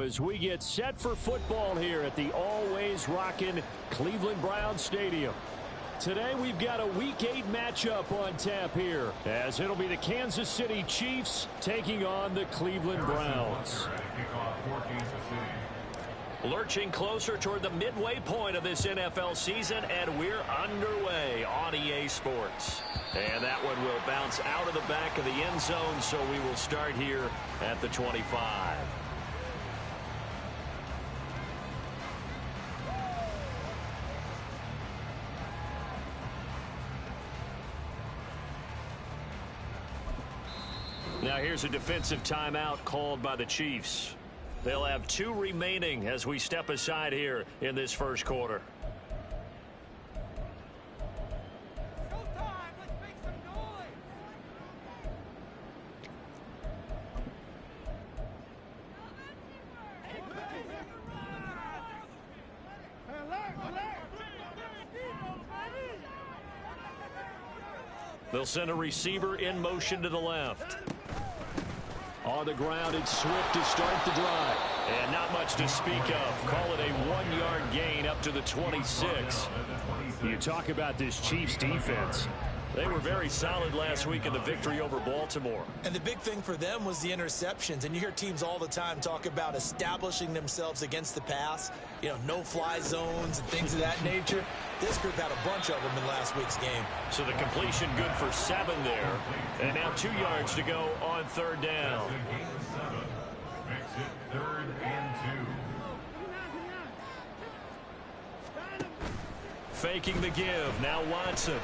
as we get set for football here at the always rockin' Cleveland Browns Stadium. Today we've got a Week 8 matchup on tap here, as it'll be the Kansas City Chiefs taking on the Cleveland Browns. Lurching closer toward the midway point of this NFL season, and we're underway on EA Sports. And that one will bounce out of the back of the end zone, so we will start here at the 25. Now here's a defensive timeout called by the Chiefs. They'll have 2 remaining as we step aside here in this first quarter. They'll send a receiver in motion to the left. On the ground, it's Swift to start the drive. And not much to speak of. Call it a 1-yard gain up to the 26. You talk about this Chiefs defense. They were very solid last week in the victory over Baltimore. And the big thing for them was the interceptions. And you hear teams all the time talk about establishing themselves against the pass. You know, no-fly zones and things of that nature. This group had a bunch of them in last week's game. So the completion good for 7 there. And now 2 yards to go on 3rd down. Makes it 3rd and 2. Faking the give. Now Watson.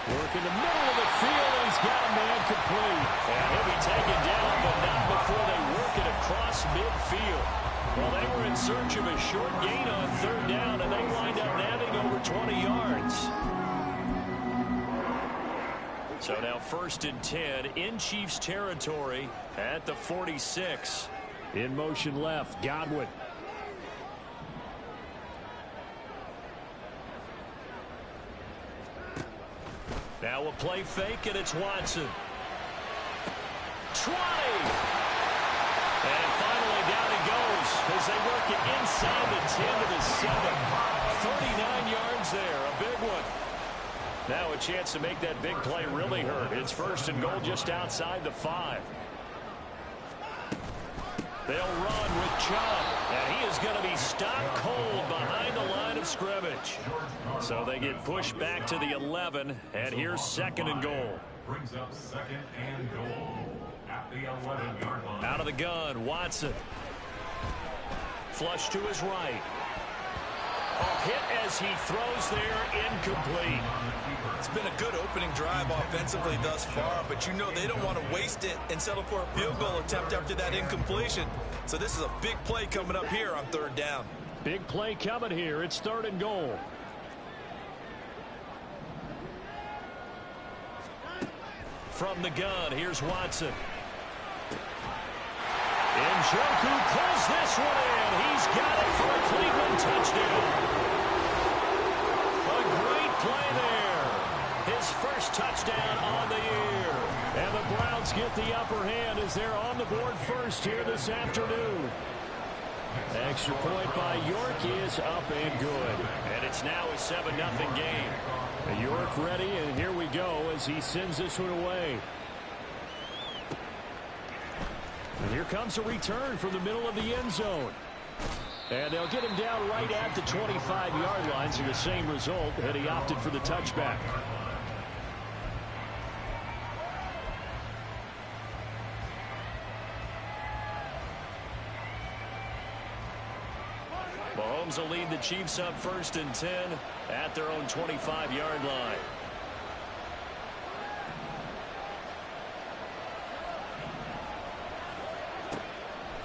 Work in the middle of the field, and he's got a man complete. And he'll be taken down, but not before they work it across midfield. Well, they were in search of a short gain on 3rd down, and they wind up nabbing over 20 yards. So now 1st and 10 in Chiefs territory at the 46. In motion left, Godwin. Now a play fake, and it's Watson. 20! And finally down he goes as they work it inside the 10 to the 7. 39 yards there, a big one. Now a chance to make that big play really hurt. It's 1st and goal just outside the 5. They'll run with Chubb, and he is going to be stopped cold behind the line of scrimmage. So they get pushed back to the 11, and here's 2nd and goal. Brings up 2nd and goal at the 11-yard line. Out of the gun, Watson. Flush to his right. A hit as he throws there, incomplete. It's been a good opening drive offensively thus far, but you know they don't want to waste it and settle for a field goal attempt after that incompletion. So this is a big play coming up here on 3rd down. Big play coming here. It's 3rd and goal. From the gun, here's Watson. Njoku pulls this one in. He's got it for a Cleveland touchdown. A great play there. His first touchdown on the year. And the Browns get the upper hand as they're on the board first here this afternoon. Extra point by York is up and good. And it's now a 7-0 game. York ready, and here we go as he sends this one away. And here comes a return from the middle of the end zone. And they'll get him down right at the 25-yard line, so the same result had he opted for the touchback. Mahomes will lead the Chiefs up 1st and 10 at their own 25-yard line.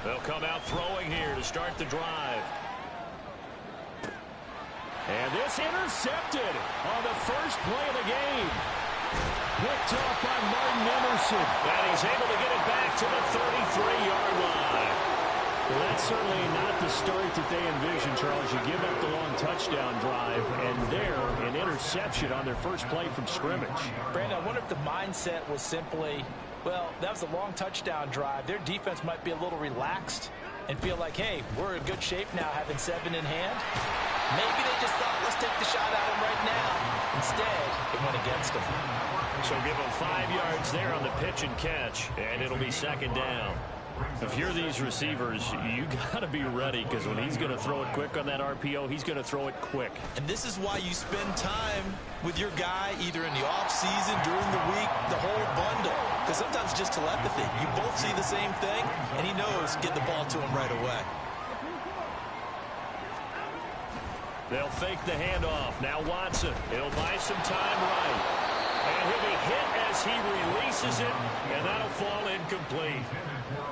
They'll come out throwing here to start the drive. And this intercepted on the first play of the game. Picked off by Martin Emerson. And he's able to get it back to the 33-yard line. Well, that's certainly not the start that they envisioned, Charles. You give up the long touchdown drive, and there, an interception on their first play from scrimmage. Brandon, I wonder if the mindset was simply, Well, that was a long touchdown drive. Their defense might be a little relaxed and feel like, hey, we're in good shape now having 7 in hand. Maybe they just thought, let's take the shot at him right now. Instead, it went against them. So give him 5 yards there on the pitch and catch, and it'll be second down. If you're these receivers, you got to be ready, because when he's going to throw it quick on that RPO, he's going to throw it quick. And this is why you spend time with your guy either in the offseason, during the week, the whole bundle. Because sometimes just telepathy. You both see the same thing, and he knows get the ball to him right away. They'll fake the handoff. Now Watson. He'll buy some time right. And he'll be hit as he releases it, and that'll fall incomplete.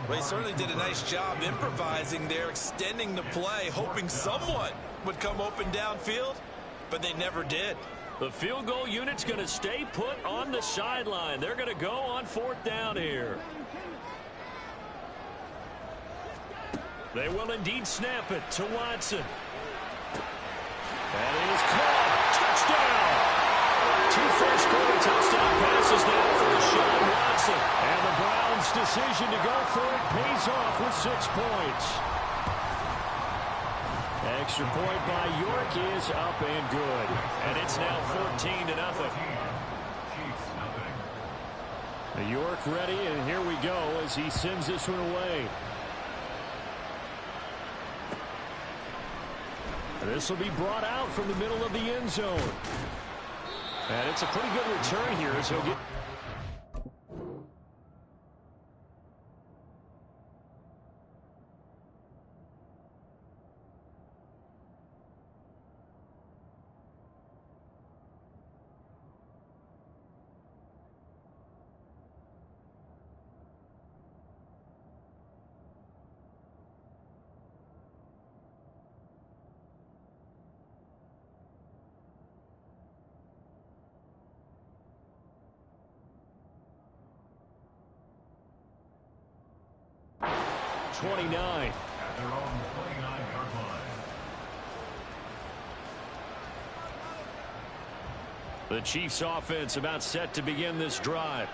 Well, he certainly did a nice job improvising there, extending the play, hoping someone would come open downfield, but they never did. The field goal unit's going to stay put on the sideline. They're going to go on 4th down here. They will indeed snap it to Watson. And he is caught. Touchdown! 2 first-quarter touchdown passes now for Deshaun Watson. And the Browns' decision to go for it pays off with 6 points. Extra point by York is up and good. And it's now 14-0. York ready, and here we go as he sends this one away. This will be brought out from the middle of the end zone. And it's a pretty good return here as he'll get... At their own 29-yard line. The Chiefs offense about set to begin this drive.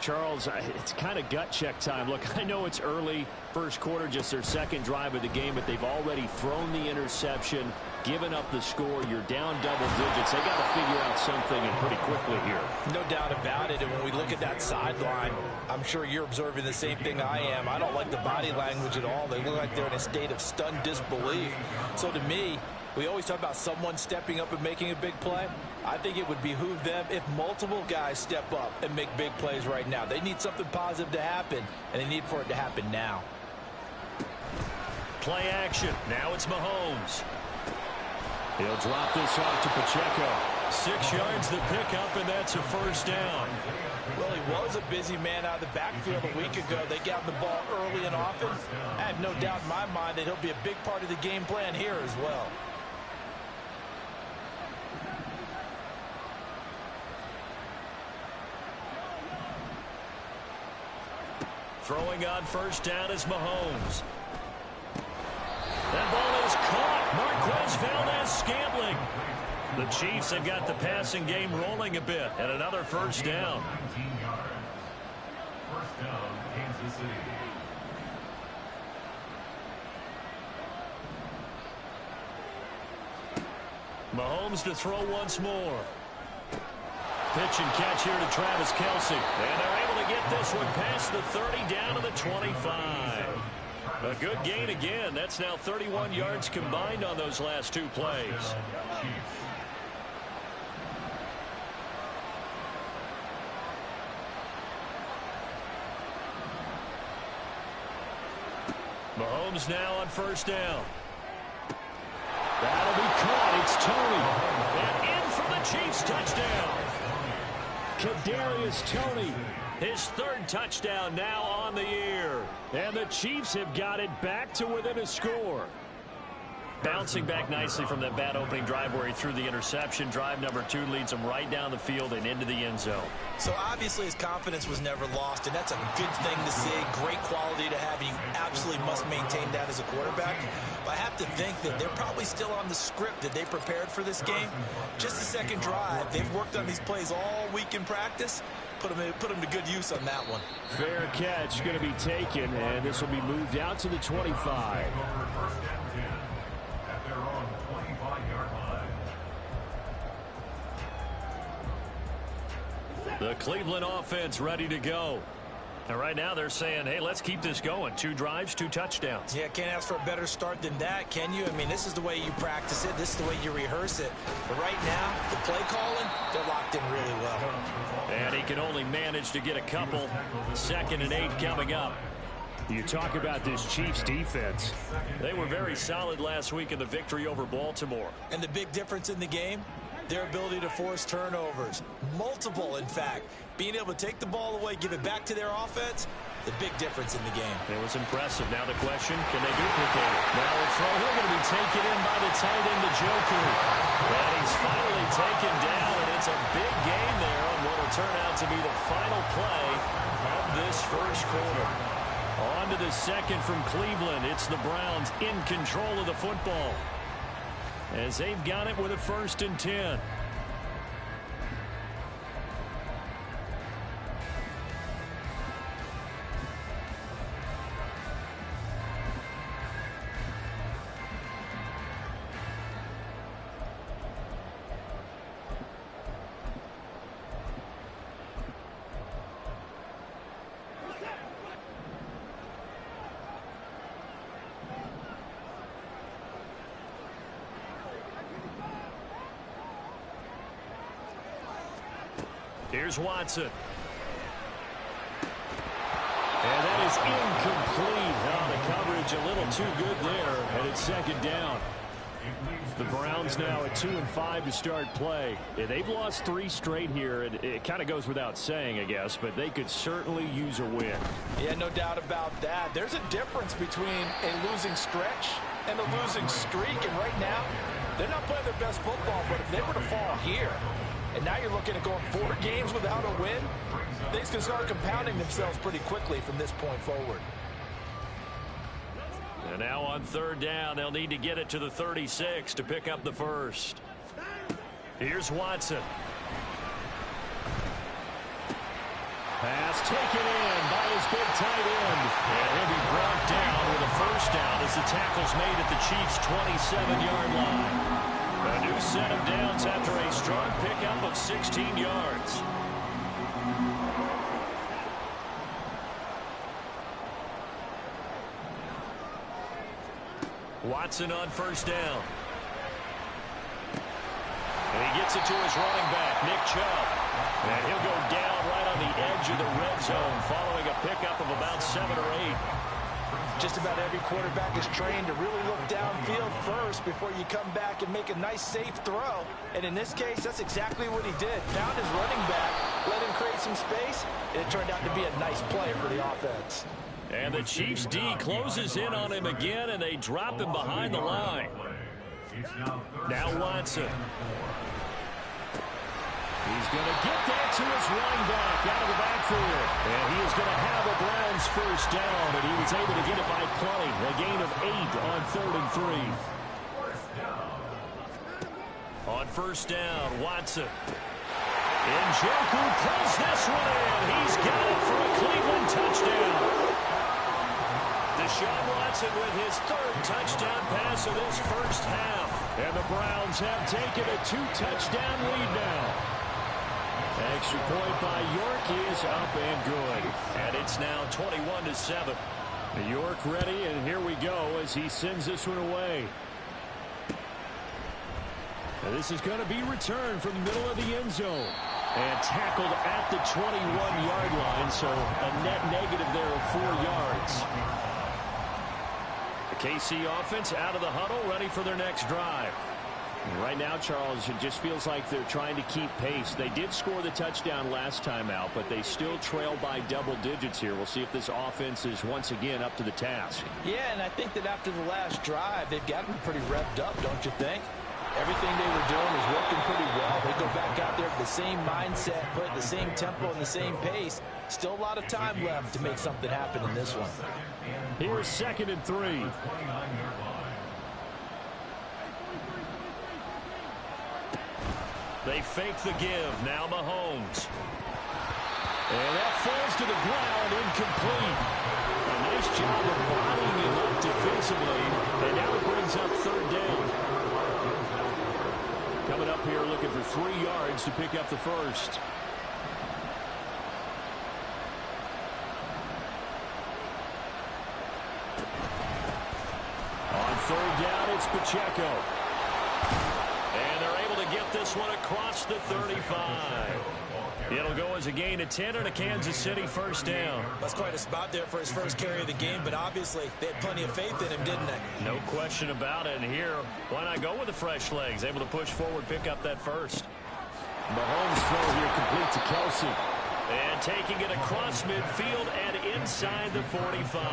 Charles, it's kind of gut check time. Look, I know it's early, first quarter, just their second drive of the game, but they've already thrown the interception, given up the score. You're down double digits. They got to figure out something, and pretty quickly here. No doubt about it. And when we look at that sideline, I'm sure you're observing the same thing I am. I don't like the body language at all. They look like they're in a state of stunned disbelief. So to me, we always talk about someone stepping up and making a big play. I think it would behoove them if multiple guys step up and make big plays right now. They need something positive to happen, and they need for it to happen now. Play action. Now it's Mahomes. He'll drop this off to Pacheco. 6 yards the pickup, and that's a first down. Well, he was a busy man out of the backfield a week ago. They got the ball early and often. I have no doubt in my mind that he'll be a big part of the game plan here as well. Throwing on first down is Mahomes. That ball is caught. Marquez Valdez-Scantling. The Chiefs have got the passing game rolling a bit, and another first down. 19 yards. First down, Kansas City. Mahomes to throw once more. Pitch and catch here to Travis Kelce. And they're able to get this one past the 30 down to the 25. A good gain again. That's now 31 yards combined on those last 2 plays. Mahomes now on first down. That'll be caught. It's Tony. And in for the Chiefs touchdown. Kadarius Toney, his 3rd touchdown now on the year. And the Chiefs have got it back to within a score. Bouncing back nicely from that bad opening drive where he threw the interception. Drive number 2 leads him right down the field and into the end zone. So obviously his confidence was never lost, and that's a good thing to see. Great quality to have. You absolutely must maintain that as a quarterback. But I have to think that they're probably still on the script that they prepared for this game. Just the second drive. They've worked on these plays all week in practice. put him to good use on that one. Fair catch going to be taken, and this will be moved out to the 25. First and 10 at their own 25-yard line. The Cleveland offense ready to go. And right now they're saying, hey, let's keep this going. 2 drives, 2 touchdowns. Yeah, can't ask for a better start than that, can you? I mean, this is the way you practice it. This is the way you rehearse it. But right now, the play calling, they're locked in really well. And he can only manage to get a couple. 2nd and 8 coming up. You talk about this Chiefs defense. They were very solid last week in the victory over Baltimore. And the big difference in the game, their ability to force turnovers. Multiple, in fact. Being able to take the ball away, give it back to their offense, the big difference in the game. It was impressive. Now the question, can they duplicate it? Now the throw here going to be taken in by the tight end, Njoku. And he's finally taken down, and it's a big gain there on what will turn out to be the final play of this first quarter. On to the second from Cleveland. It's the Browns in control of the football, as they've got it with a 1st and 10. Here's Watson. And that is incomplete. The coverage a little too good there, and it's 2nd down. The Browns now at 2-5 to start play. Yeah, they've lost 3 straight here, and it kind of goes without saying, I guess, but they could certainly use a win. Yeah, no doubt about that. There's a difference between a losing stretch and a losing streak, and right now, they're not playing their best football, but if they were to fall here, and now you're looking at going 4 games without a win, things can start compounding themselves pretty quickly from this point forward. And now on 3rd down, they'll need to get it to the 36 to pick up the first. Here's Watson. Pass taken in by his big tight end. And he'll be brought down with a 1st down as the tackle's made at the Chiefs' 27-yard line. A new set of downs after a strong pickup of 16 yards. Watson on 1st down. And he gets it to his running back, Nick Chubb. And he'll go down right on the edge of the red zone following a pickup of about 7 or 8. Just about every quarterback is trained to really look downfield first before you come back and make a nice, safe throw. And in this case, that's exactly what he did. Found his running back, let him create some space, and it turned out to be a nice play for the offense. And the Chiefs' D closes in on him again, and they drop him behind the line. Now Watson. He's going to get that to his running back out of the backfield. And he is going to have a Browns 1st down, but he was able to get it by plenty. A gain of 8 on 3rd and 3. On 1st down, Watson. Njoku pulls this one in. He's got it for a Cleveland touchdown. Deshaun Watson with his 3rd touchdown pass of this first half. And the Browns have taken a 2-touchdown lead now. Extra point by York is up and good. And it's now 21-7. York ready, and here we go as he sends this one away. And this is going to be returned from the middle of the end zone. And tackled at the 21-yard line, so a net negative there of 4 yards. The KC offense out of the huddle, ready for their next drive. Right now, Charles, it just feels like they're trying to keep pace. They did score the touchdown last time out, but they still trail by double digits here. We'll see if this offense is once again up to the task. Yeah, and I think that after the last drive, they've gotten pretty revved up, don't you think? Everything they were doing was working pretty well. They go back out there with the same mindset, put the same tempo and the same pace. Still a lot of time left to make something happen in this one. Here's 2nd and 3. They fake the give. Now Mahomes. And that falls to the ground, incomplete. A nice job of bottling him up defensively. And now it brings up third down. Coming up here looking for 3 yards to pick up the first. On third down, it's Pacheco. And they're able to get this one across the 35. It'll go as a gain of 10 and a Kansas City first down. That's quite a spot there for his first carry of the game, but obviously they had plenty of faith in him, didn't they? No question about it. And here, why not go with the fresh legs? Able to push forward, pick up that first. Mahomes throw here complete to Kelsey. And taking it across midfield and inside the 45. A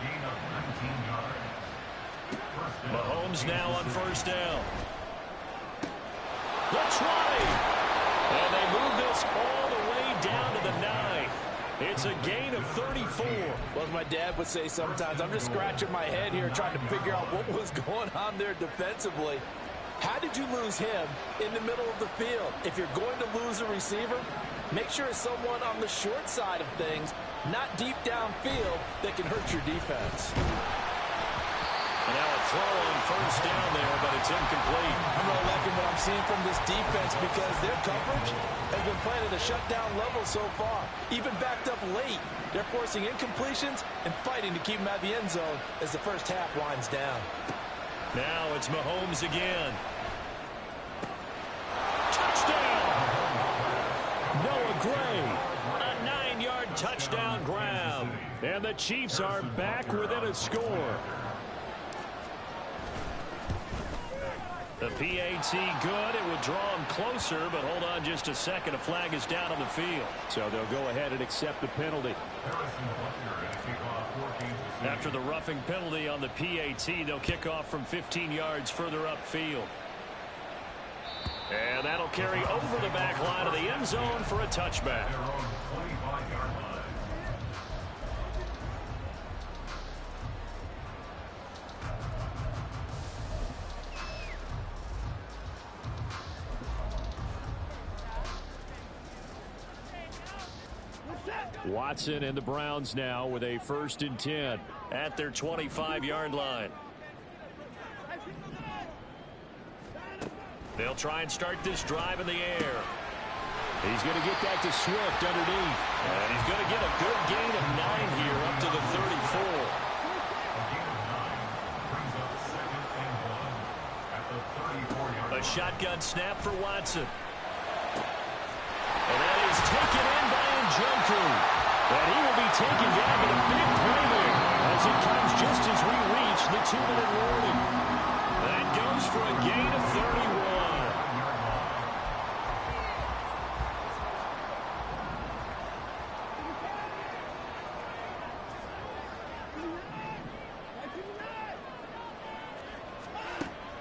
gain of 19 yards. First down. Mahomes now on first down. The try. And they move this all the way down to the 9. It's a gain of 34. Well, as my dad would say sometimes, I'm just scratching my head here trying to figure out what was going on there defensively. How did you lose him in the middle of the field? If you're going to lose a receiver, make sure it's someone on the short side of things, not deep downfield, that can hurt your defense. And now a throw on first down there, but it's incomplete. I'm really liking what I'm seeing from this defense because their coverage has been playing at a shutdown level so far. Even backed up late, they're forcing incompletions and fighting to keep them out of the end zone as the first half winds down. Now it's Mahomes again. Touchdown! Noah Gray, a 9-yard touchdown grab. And the Chiefs are back within a score. The PAT good. It would draw him closer, but hold on just a second. A flag is down on the field. So they'll go ahead and accept the penalty. After the roughing penalty on the PAT, they'll kick off from 15 yards further upfield. And that'll carry over the back line of the end zone for a touchback. Watson and the Browns now with a 1st and 10 at their 25-yard line. They'll try and start this drive in the air. He's going to get that to Swift underneath. And he's going to get a good gain of 9 here up to the 34. A shotgun snap for Watson. And that is taken in by Njoku. And he will be taken down with a big play there as it comes just as we reach the 2-minute warning. That goes for a gain of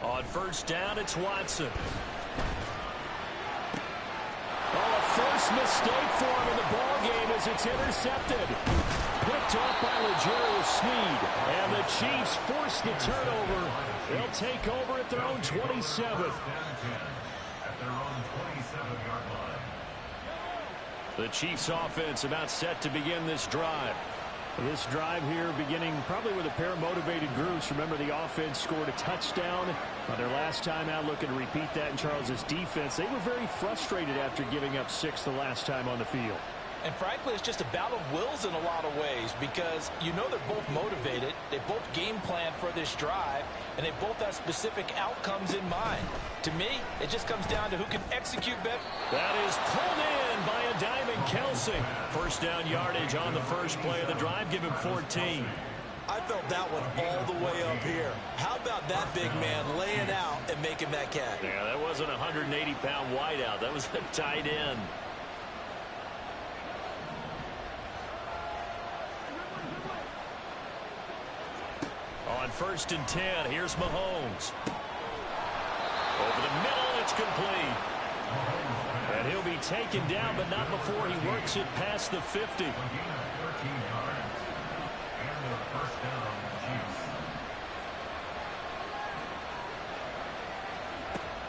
31. On first down, it's Watson. First mistake for him in the ball game as it's intercepted. Picked off by L'Jarius Sneed. And the Chiefs force the turnover. They'll take over at their own 27. The Chiefs offense about set to begin this drive. This drive here beginning probably with a pair of motivated groups. Remember, the offense scored a touchdown on their last time out. Looking to repeat that in Charles's defense. They were very frustrated after giving up 6 the last time on the field. And frankly, it's just a battle of wills in a lot of ways because you know they're both motivated. They both game plan for this drive, and they both have specific outcomes in mind. To me, it just comes down to who can execute better. That is pulled in by a Diamond Kelsey. First down yardage on the first play of the drive. Give him 14. I felt that one all the way up here. How about that big man laying out and making that catch? Yeah, that wasn't a 180-pound wideout. That was a tight end. On 1st and 10, here's Mahomes. Over the middle, it's complete. And he'll be taken down, but not before he works it past the 50.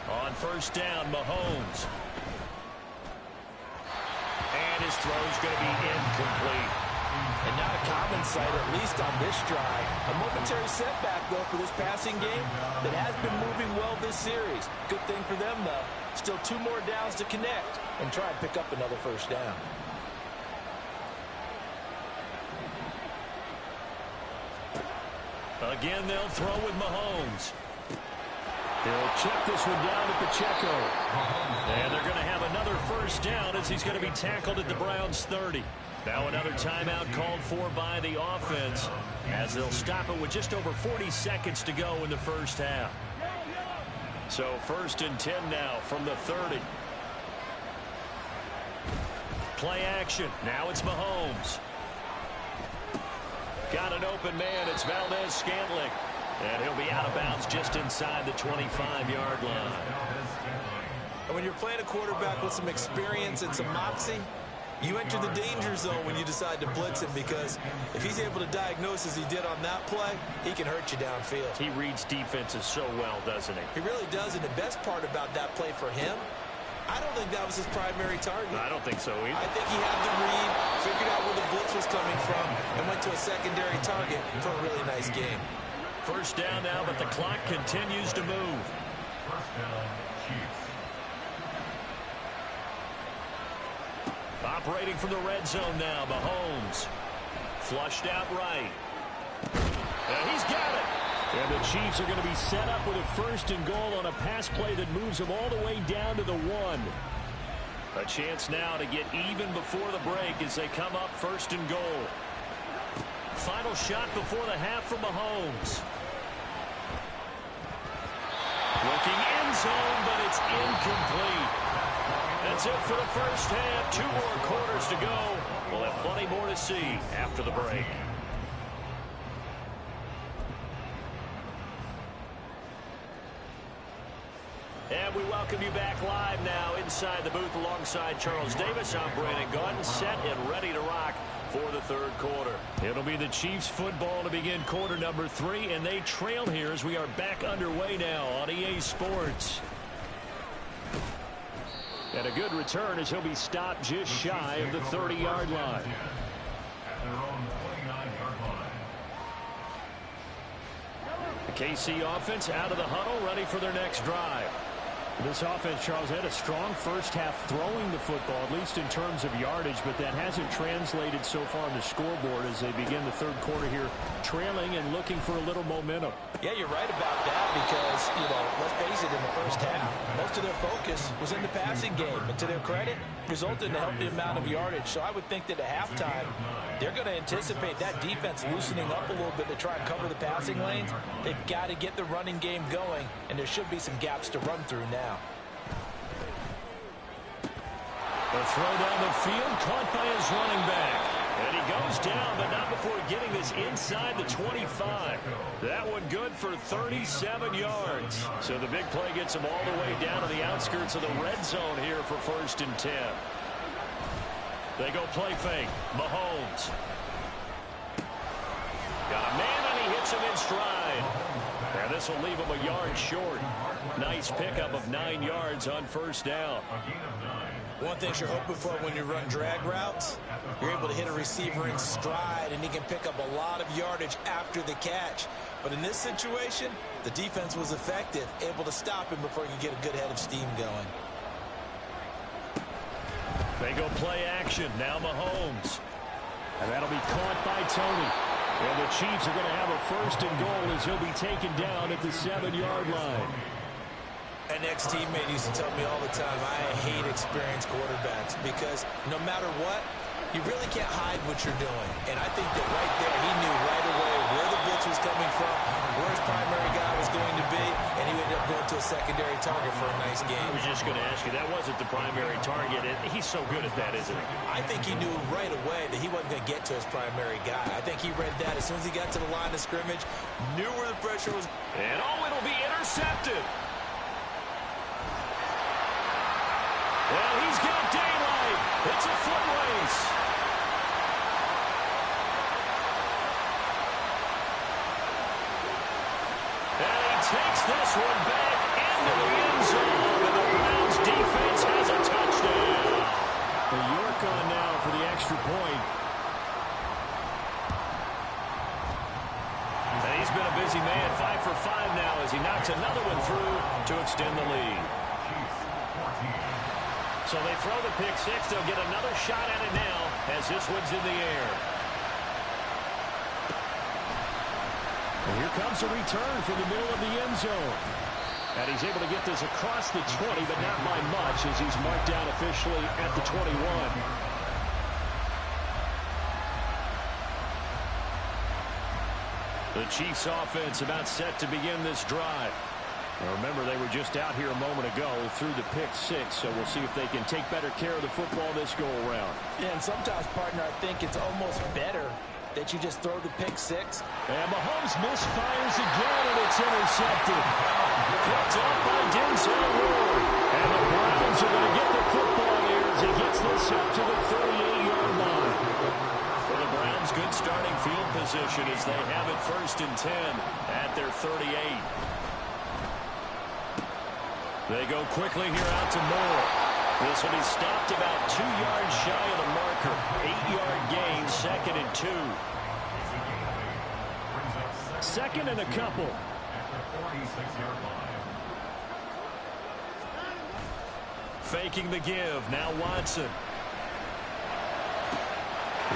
On 1st down, Mahomes. his throw's going to be incomplete. And not a common sight, at least on this drive. A momentary setback, though, for this passing game that has been moving well this series. Good thing for them, though. Still 2 more downs to connect and try and pick up another first down. Again, they'll throw with Mahomes. He'll check this one down to Pacheco. And they're going to have another first down as he's going to be tackled at the Browns' 30. Now another timeout called for by the offense as they'll stop it with just over 40 seconds to go in the first half. So 1st and 10 now from the 30. Play action. Now it's Mahomes. Got an open man. It's Valdez-Scantling. And he'll be out of bounds just inside the 25-yard line. And when you're playing a quarterback with some experience and some moxie, you enter the danger zone when you decide to blitz him, because if he's able to diagnose as he did on that play, he can hurt you downfield. He reads defenses so well, doesn't he? He really does, and the best part about that play for him, I don't think that was his primary target. I don't think so either. I think he had the read, figured out where the blitz was coming from, and went to a secondary target for a really nice game. First down now, but the clock continues to move. First down, Chiefs. Operating from the red zone now, Mahomes. Flushed out right. And he's got it. And the Chiefs are going to be set up with a 1st and goal on a pass play that moves them all the way down to the 1. A chance now to get even before the break as they come up 1st and goal. Final shot before the half from Mahomes. Looking end zone, but it's incomplete. That's it for the first half. 2 more quarters to go. We'll have plenty more to see after the break. And we welcome you back live now inside the booth alongside Charles Davis. I'm Brandon Gaudin, set and ready to rock for the 3rd quarter. It'll be the Chiefs football to begin quarter number 3, and they trail here as we are back underway now on EA Sports. And a good return as he'll be stopped just shy of the 30-yard line. At their own 29-yard line. The KC offense out of the huddle, ready for their next drive. This offense, Charles, had a strong first half throwing the football, at least in terms of yardage, but that hasn't translated so far on the scoreboard as they begin the 3rd quarter here, trailing and looking for a little momentum. Yeah, you're right about that because, let's face it, in the first half, most of their focus was in the passing game. And to their credit, resulted in a healthy amount of yardage. So I would think that at halftime, they're going to anticipate that defense loosening up a little bit to try and cover the passing lanes. They've got to get the running game going, and there should be some gaps to run through now. The throw down the field, caught by his running back. And he goes down, but not before getting this inside the 25. That one good for 37 yards. So the big play gets him all the way down to the outskirts of the red zone here for 1st and 10. They go play fake. Mahomes. Got a man, and he hits him in stride. And this will leave him a yard short. Nice pickup of 9 yards on 1st down. One thing you're hoping for when you run drag routes, you're able to hit a receiver in stride, and he can pick up a lot of yardage after the catch. But in this situation, the defense was effective, able to stop him before he could get a good head of steam going. They go play action. Now Mahomes. And that'll be caught by Tony. And the Chiefs are going to have a 1st and goal as he'll be taken down at the 7-yard line. An ex-teammate used to tell me all the time, I hate experienced quarterbacks because no matter what, you really can't hide what you're doing. And I think that right there, he knew right away where the blitz was coming from, where his primary guy was going to be, and he ended up going to a secondary target for a nice game. I was just going to ask you, that wasn't the primary target. He's so good at that, isn't he? I think he knew right away that he wasn't going to get to his primary guy. I think he read that as soon as he got to the line of scrimmage, knew where the pressure was. And it'll be intercepted. Well, he's got daylight. It's a foot race. And he takes this one back into the end zone. And the Browns defense has a touchdown. The York work on now for the extra point. And he's been a busy man, 5 for 5 now as he knocks another one through to extend the lead. So they throw the pick six. They'll get another shot at it now as this one's in the air. And here comes a return from the middle of the end zone. And he's able to get this across the 20, but not by much as he's marked down officially at the 21. The Chiefs offense about set to begin this drive. Now remember, they were just out here a moment ago through the pick six, so we'll see if they can take better care of the football this go-around. Yeah, and sometimes, partner, I think it's almost better that you just throw the pick six. And Mahomes misfires again, and it's intercepted. Picked up by Denzel Ward. And the Browns are going to get the football here as he gets this up to the 38-yard line. For the Browns, good starting field position as they have it 1st and 10 at their 38. They go quickly here out to Moore. This will be stopped about 2 yards shy of the marker. 8-yard gain, 2nd and 2. Second and a couple. Faking the give. Now Watson.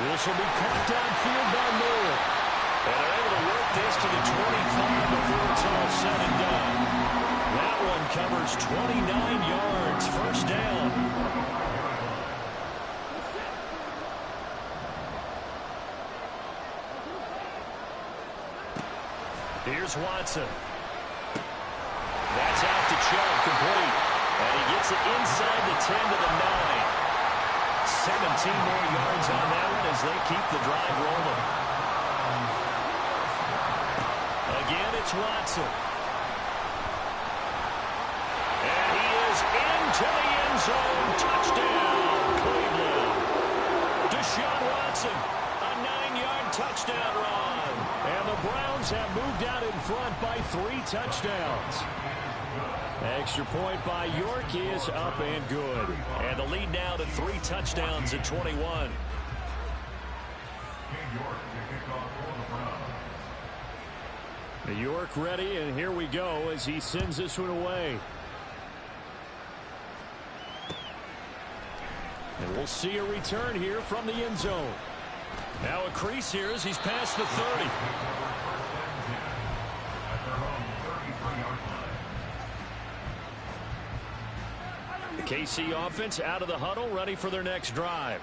This will be caught downfield by Moore. And they're able to work this to the 25 before it's all said and done. That one covers 29 yards. 1st down. Here's Watson. That's out to Chubb, complete. And he gets it inside the 10 to the 9. 17 more yards on that one as they keep the drive rolling. Again, it's Watson. And he is into the end zone. Touchdown, Cleveland. Deshaun Watson, a 9-yard touchdown run. And the Browns have moved out in front by 3 touchdowns. Extra point by York is up and good. And the lead now to 3 touchdowns at 21. York ready, and here we go as he sends this one away. And we'll see a return here from the end zone. Now a crease here as he's past the 30. The KC offense out of the huddle, ready for their next drive.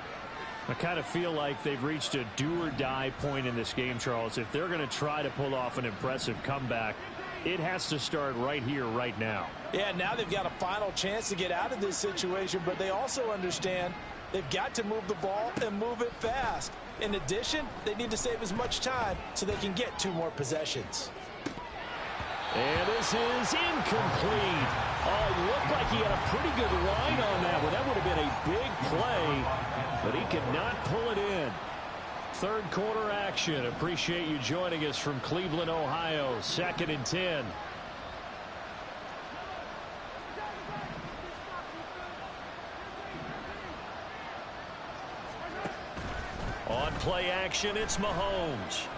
I kind of feel like they've reached a do-or-die point in this game, Charles. If they're going to try to pull off an impressive comeback, it has to start right here, right now. Yeah, now they've got a final chance to get out of this situation, but they also understand they've got to move the ball and move it fast. In addition, they need to save as much time so they can get 2 more possessions. And this is incomplete. Oh, it looked like he had a pretty good line on that one. That would have been a big play, but he could not pull it in. 3rd quarter action. Appreciate you joining us from Cleveland, Ohio. 2nd and 10. On play action, it's Mahomes.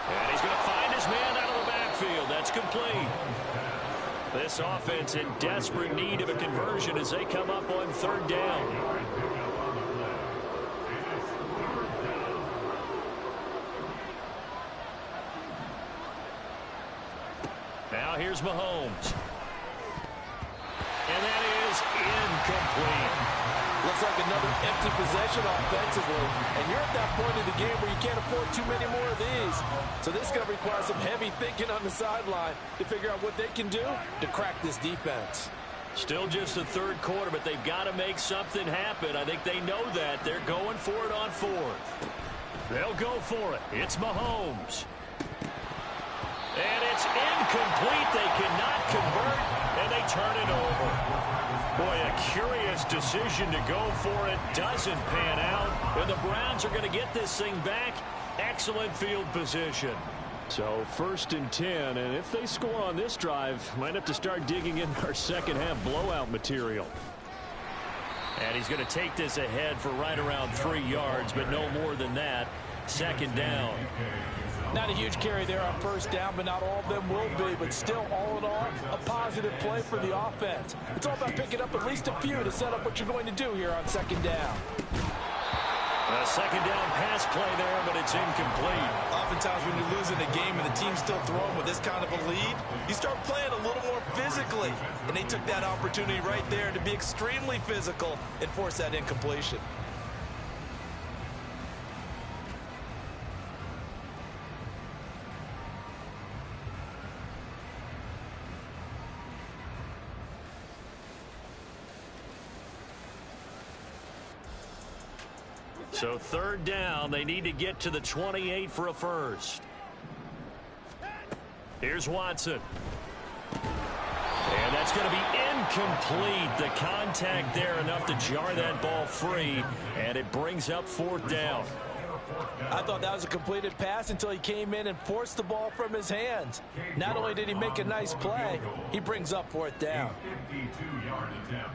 And he's going to find his man out of the backfield. That's complete. This offense in desperate need of a conversion as they come up on 3rd down. Now here's Mahomes. And that is incomplete. Looks like another empty possession offensively. And you're at that point in the game where you can't afford too many more of these. So this is going to require some heavy thinking on the sideline to figure out what they can do to crack this defense. Still just the 3rd quarter, but they've got to make something happen. I think they know that. They're going for it on 4th. They'll go for it. It's Mahomes. And it's incomplete. They cannot convert, and they turn it over. Boy, a curious decision to go for it. Doesn't pan out. And the Browns are going to get this thing back. Excellent field position. So 1st and 10, and if they score on this drive, might have to start digging in our second half blowout material. And he's going to take this ahead for right around 3 yards, but no more than that. Second down. Not a huge carry there on first down, but not all of them will be. But still, all in all, a positive play for the offense. It's all about picking up at least a few to set up what you're going to do here on second down. A second down pass play there, but it's incomplete. Oftentimes when you're losing a game and the team's still throwing with this kind of a lead, you start playing a little more physically. And they took that opportunity right there to be extremely physical and force that incompletion. So third down, they need to get to the 28 for a first. Here's Watson. And that's going to be incomplete. The contact there enough to jar that ball free, and it brings up fourth down. I thought that was a completed pass until he came in and forced the ball from his hands. Not only did he make a nice play, he brings up fourth down. 52-yard attempt.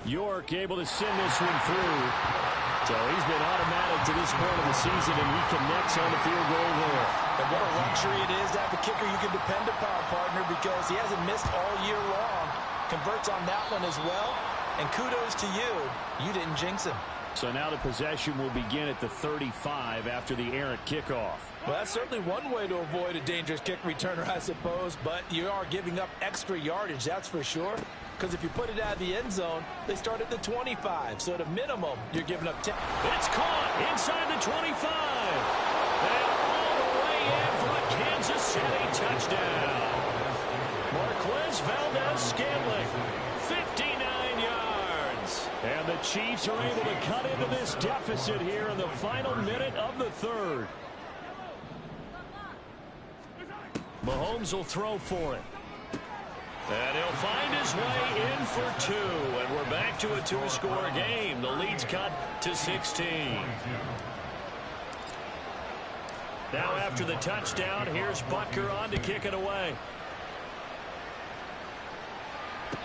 York able to send this one through. So he's been automatic to this point of the season, and he connects on the field goal there. And what a luxury it is to have a kicker you can depend upon, partner, because he hasn't missed all year long. Converts on that one as well. And kudos to you. You didn't jinx him. So now the possession will begin at the 35 after the errant kickoff. Well, that's certainly one way to avoid a dangerous kick returner, I suppose, but you are giving up extra yardage, that's for sure. Because if you put it out of the end zone, they start at the 25. So at a minimum, you're giving up 10. It's caught inside the 25. And all the way in for a Kansas City touchdown. Marquez Valdez-Scantling, 59 yards. And the Chiefs are able to cut into this deficit here in the final minute of the third. Mahomes will throw for it. And he'll find his way in for 2. And we're back to a 2-score game. The lead's cut to 16. Now after the touchdown, here's Butker on to kick it away.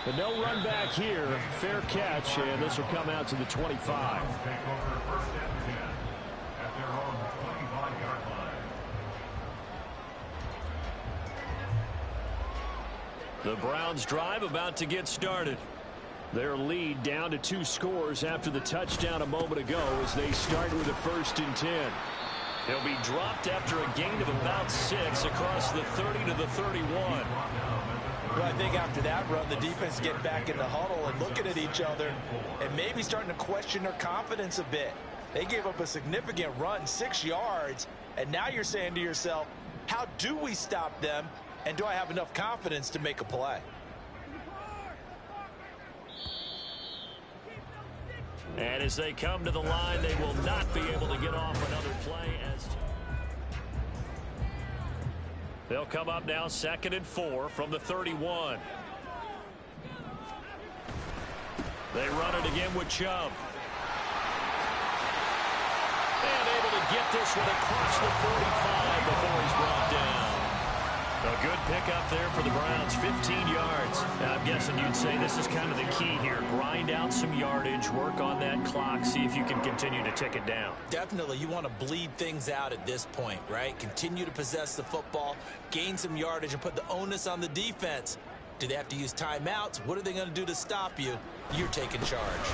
But no run back here. Fair catch, and this will come out to the 25. Take over first and 10 at their own 25-yard line. The Browns drive about to get started. Their lead down to 2 scores after the touchdown a moment ago as they start with a 1st and 10. He'll be dropped after a gain of about 6 across the 30 to the 31. Well, I think after that run, the defense get back in the huddle and looking at each other and maybe starting to question their confidence a bit. They gave up a significant run, 6 yards, and now you're saying to yourself, how do we stop them? And do I have enough confidence to make a play? And as they come to the line, they will not be able to get off another play. As they'll come up now 2nd and 4 from the 31. They run it again with Chubb. And able to get this one across the 45 before he's brought down. A good pickup there for the Browns, 15 yards. Now, I'm guessing you'd say this is kind of the key here. Grind out some yardage, work on that clock, see if you can continue to tick it down. Definitely, you want to bleed things out at this point, right? Continue to possess the football, gain some yardage, and put the onus on the defense. Do they have to use timeouts? What are they going to do to stop you? You're taking charge.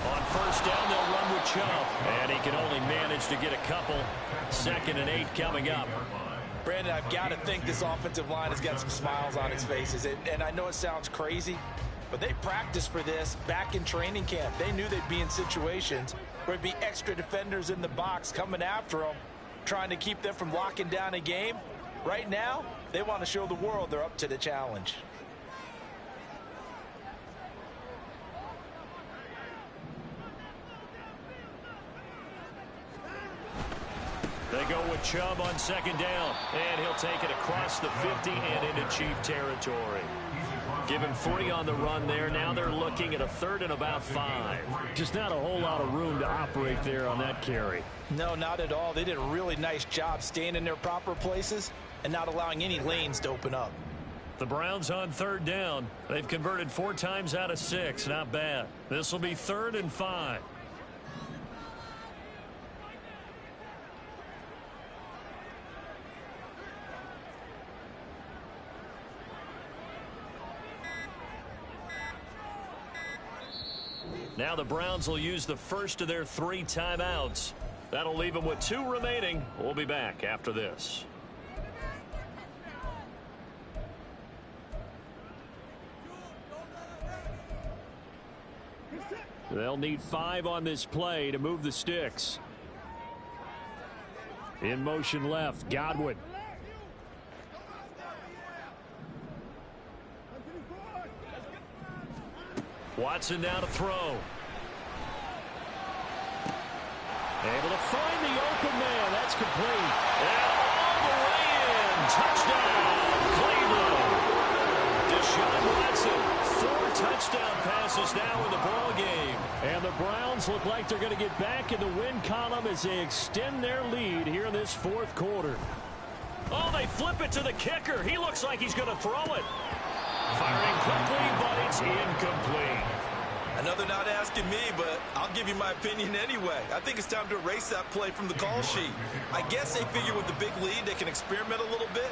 On first down, they'll run with Chubb. And he can only manage to get a couple. 2nd and 8 coming up. Brandon, I've got to think this offensive line has got some smiles on its faces. And I know it sounds crazy, but they practiced for this back in training camp. They knew they'd be in situations where there'd be extra defenders in the box coming after them, trying to keep them from locking down a game. Right now, they want to show the world they're up to the challenge. They go with Chubb on 2nd down, and he'll take it across the 50 and into Chief territory. Give him 3 on the run there. Now they're looking at a 3rd and about 5. Just not a whole lot of room to operate there on that carry. No, not at all. They did a really nice job staying in their proper places and not allowing any lanes to open up. The Browns on third down. They've converted 4 times out of 6. Not bad. This will be 3rd and 5. Now the Browns will use the first of their 3 timeouts. That'll leave them with 2 remaining. We'll be back after this. They'll need 5 on this play to move the sticks. In motion left, Godwin. Watson now to throw. Able to find the open man. That's complete. And all the way in. Touchdown, Cleveland. Deshaun Watson, 4 touchdown passes now in the ball game. And the Browns look like they're going to get back in the win column as they extend their lead here in this 4th quarter. Oh, they flip it to the kicker. He looks like he's going to throw it. Firing quickly, but it's incomplete. Another not asking me, but I'll give you my opinion anyway. I think it's time to erase that play from the call sheet. I guess they figure with the big lead they can experiment a little bit.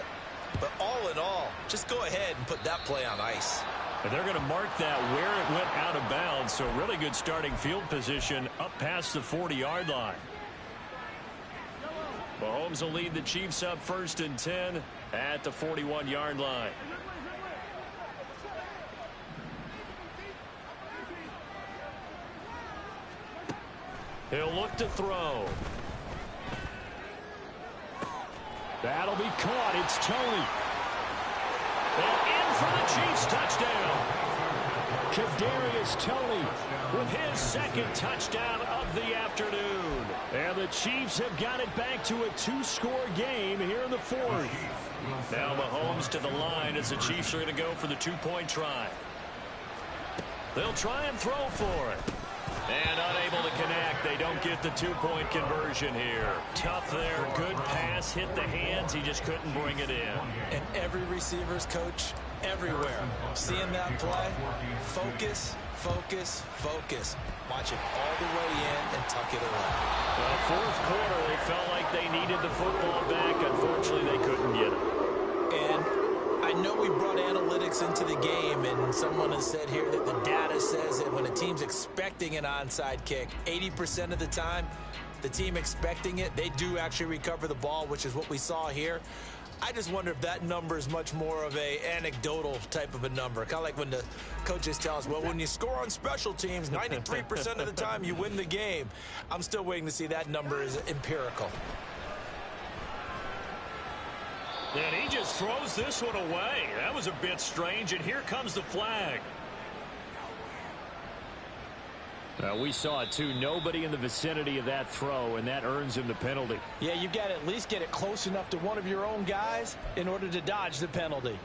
But all in all, just go ahead and put that play on ice. And they're going to mark that where it went out of bounds. So really good starting field position up past the 40-yard line. Mahomes will lead the Chiefs up 1st and 10 at the 41-yard line. He'll look to throw. That'll be caught. It's Tony. And in for the Chiefs touchdown. Kadarius Toney With his 2nd touchdown of the afternoon. And the Chiefs have got it back to a 2-score game here in the 4th. Now Mahomes to the line as the Chiefs are going to go for the 2-point try. They'll try and throw for it. And unable to connect. They don't get the 2-point conversion here. Tough there. Good pass. Hit the hands. He just couldn't bring it in. And every receiver's coach everywhere. Seeing that play, focus, focus, focus. Watch it all the way in and tuck it away. Well, 4th quarter, they felt like they needed the football back. Unfortunately, they couldn't get it. And I know we brought analytics into the game, and someone has said here that the data says that when a team's expecting an onside kick, 80% of the time, the team expecting it, they do actually recover the ball, which is what we saw here. I just wonder if that number is much more of a anecdotal type of a number. Kind of like when the coaches tell us, well, when you score on special teams, 93% of the time you win the game. I'm still waiting to see that number is empirical. And he just throws this one away. That was a bit strange, and here comes the flag. We saw it too. Nobody in the vicinity of that throw, and that earns him the penalty. Yeah, you've got to at least get it close enough to one of your own guys in order to dodge the penalty.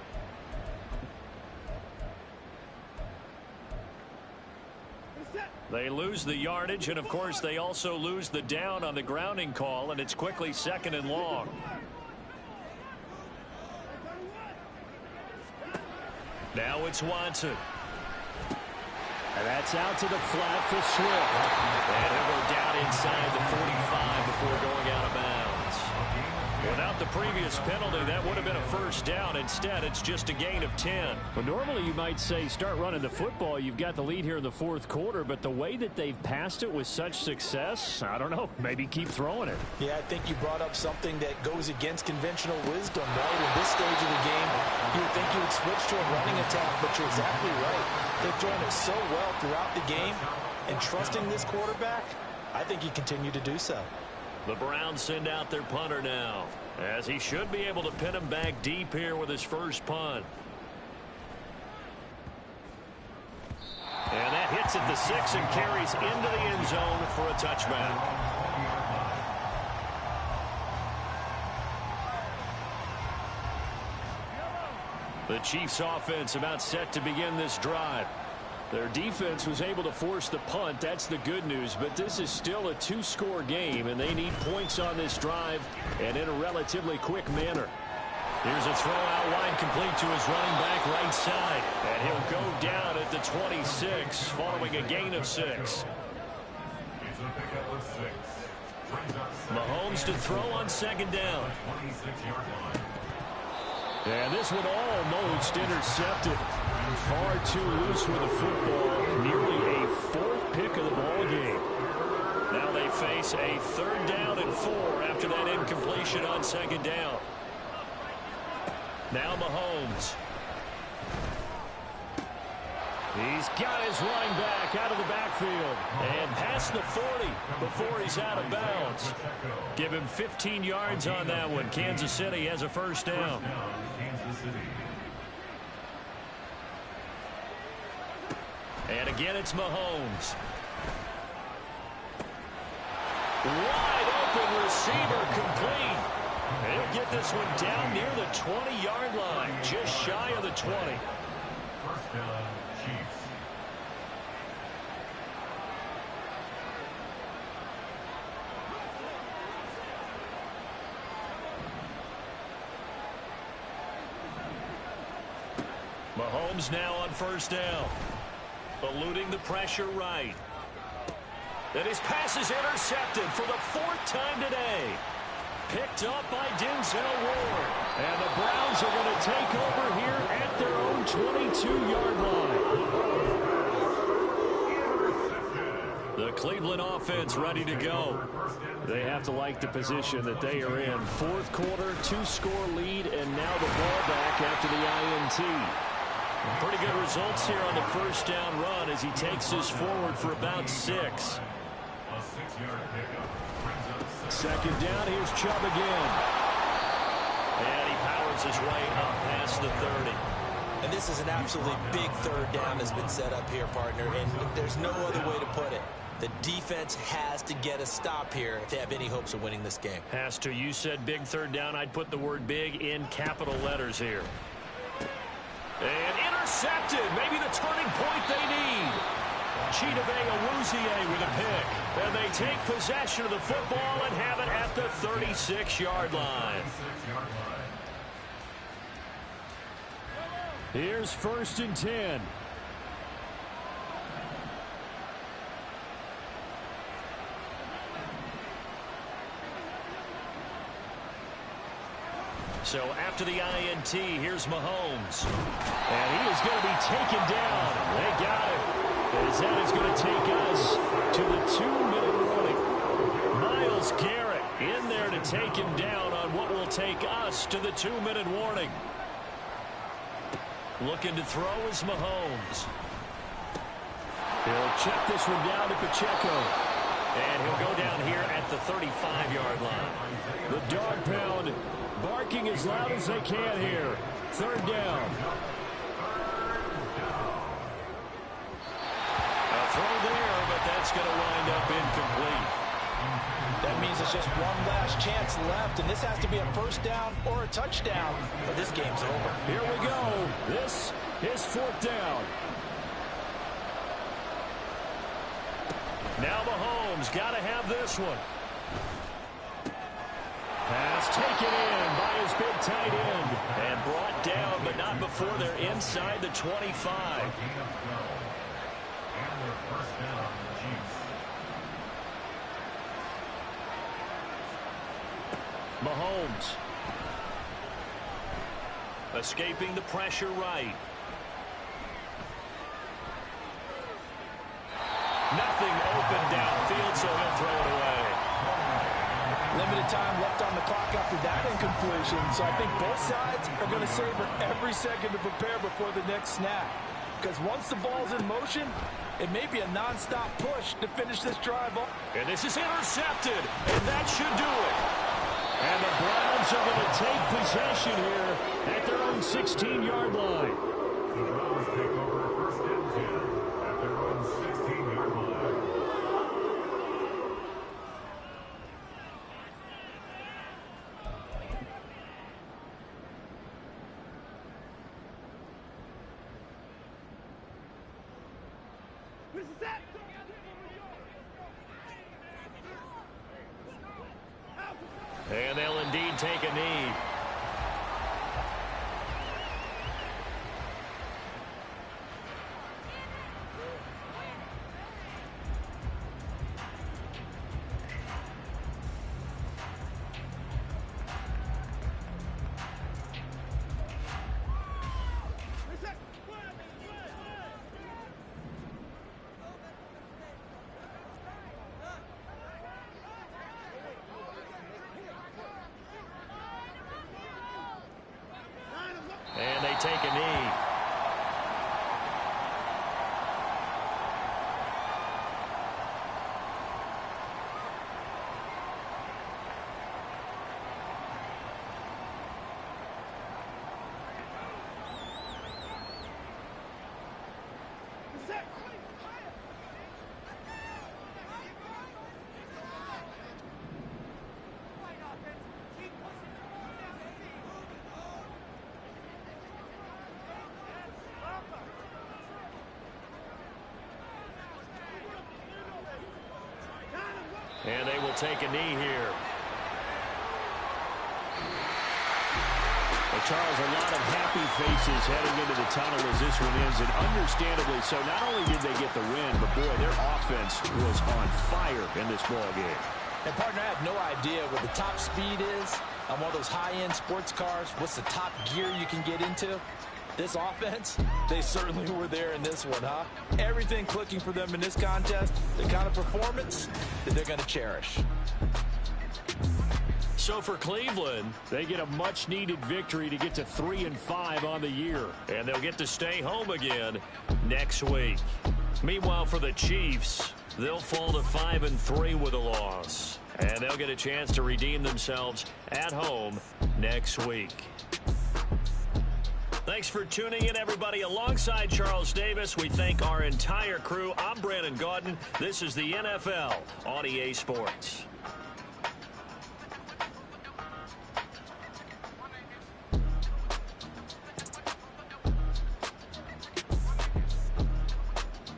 They lose the yardage, and of course they also lose the down on the grounding call, and it's quickly 2nd and long. Now it's Watson. And that's out to the flat for Swift. And he'll go down inside the 45 before going out of bounds. Without the previous penalty, that would have been a 1st down. Instead, it's just a gain of 10. Well, normally you might say start running the football. You've got the lead here in the 4th quarter, but the way that they've passed it with such success, I don't know, maybe keep throwing it. Yeah, I think you brought up something that goes against conventional wisdom, right? In this stage of the game, you would think you would switch to a running attack, but you're exactly right. They've thrown it so well throughout the game, and trusting this quarterback, I think you continue to do so. The Browns send out their punter now, as he should be able to pin him back deep here with his first punt. And that hits at the 6 and carries into the end zone for a touchback. The Chiefs offense about set to begin this drive. Their defense was able to force the punt. That's the good news. But this is still a 2-score game, and they need points on this drive and in a relatively quick manner. Here's a throw out wide, complete to his running back right side. And he'll go down at the 26 following a gain of 6. It's a pickup of 6. Mahomes to throw on 2nd down. 26-yard line. And this one almost intercepted. Far too loose with the football. Nearly a 4th pick of the ball game. Now they face a 3rd down and 4 after that incompletion on 2nd down. Now Mahomes. He's got his running back out of the backfield. And past the 40 before he's out of bounds. Give him 15 yards on that one. Kansas City has a 1st down. Kansas City. And again, it's Mahomes. Wide open receiver, complete. He'll get this one down near the 20-yard line, just shy of the 20. 1st down, Chiefs. Mahomes now on 1st down. Eluding the pressure right. And his pass is intercepted for the 4th time today. Picked up by Denzel Ward. And the Browns are going to take over here at their own 22-yard line. The Cleveland offense ready to go. They have to like the position that they are in. 4th quarter, 2-score lead, and now the ball back after the INT. Pretty good results here on the 1st down run as he takes this forward for about 6. A 6-yard pickup. 2nd down, here's Chubb again. And he powers his way up past the 30. And this is an absolutely big 3rd down that's been set up here, partner, and there's no other way to put it. The defense has to get a stop here if they have any hopes of winning this game. Has to. You said big 3rd down. I'd put the word big in capital letters here. And intercepted. Maybe the turning point they need. Chidobe Awuzie with a pick. And they take possession of the football and have it at the 36-yard line. Here's 1st and 10. So after the INT, here's Mahomes. And he is going to be taken down. They got him. As that is going to take us to the 2-minute warning. Myles Garrett in there to take him down on what will take us to the 2-minute warning. Looking to throw is Mahomes. He'll check this one down to Pacheco. And he'll go down here at the 35-yard line. The dog pound barking as loud as they can here. 3rd down. A throw there, but that's going to wind up incomplete. That means it's just one last chance left, and this has to be a 1st down or a touchdown, or this game's over. Here we go. This is 4th down. Now Mahomes got to have this one. Pass taken in by his big tight end. And brought down, but not before they're inside the 25. Mahomes. Escaping the pressure right. Nothing open downfield, so he'll throw it away. Limited time left on the clock after that incompletion, so I think both sides are going to savor every second to prepare before the next snap. Because once the ball's in motion, it may be a nonstop push to finish this drive off. And this is intercepted, and that should do it. And the Browns are going to take possession here at their own 16-yard line. The Browns take over 1st and 10 at their own 16-yard line. And they'll indeed take a knee. take a knee. And they will take a knee here. Well, Charles, a lot of happy faces heading into the tunnel as this one ends, and understandably so. Not only did they get the win, but boy, their offense was on fire in this ball game. And partner, I have no idea what the top speed is on one of those high-end sports cars. What's the top gear you can get into? This offense, they certainly were there in this one, huh? Everything clicking for them in this contest, the kind of performance that they're going to cherish. So for Cleveland, they get a much-needed victory to get to 3-5 on the year. And they'll get to stay home again next week. Meanwhile, for the Chiefs, they'll fall to 5-3 with a loss. And they'll get a chance to redeem themselves at home next week. Thanks for tuning in, everybody. Alongside Charles Davis, we thank our entire crew. I'm Brandon Gaudin. This is the NFL on EA Sports.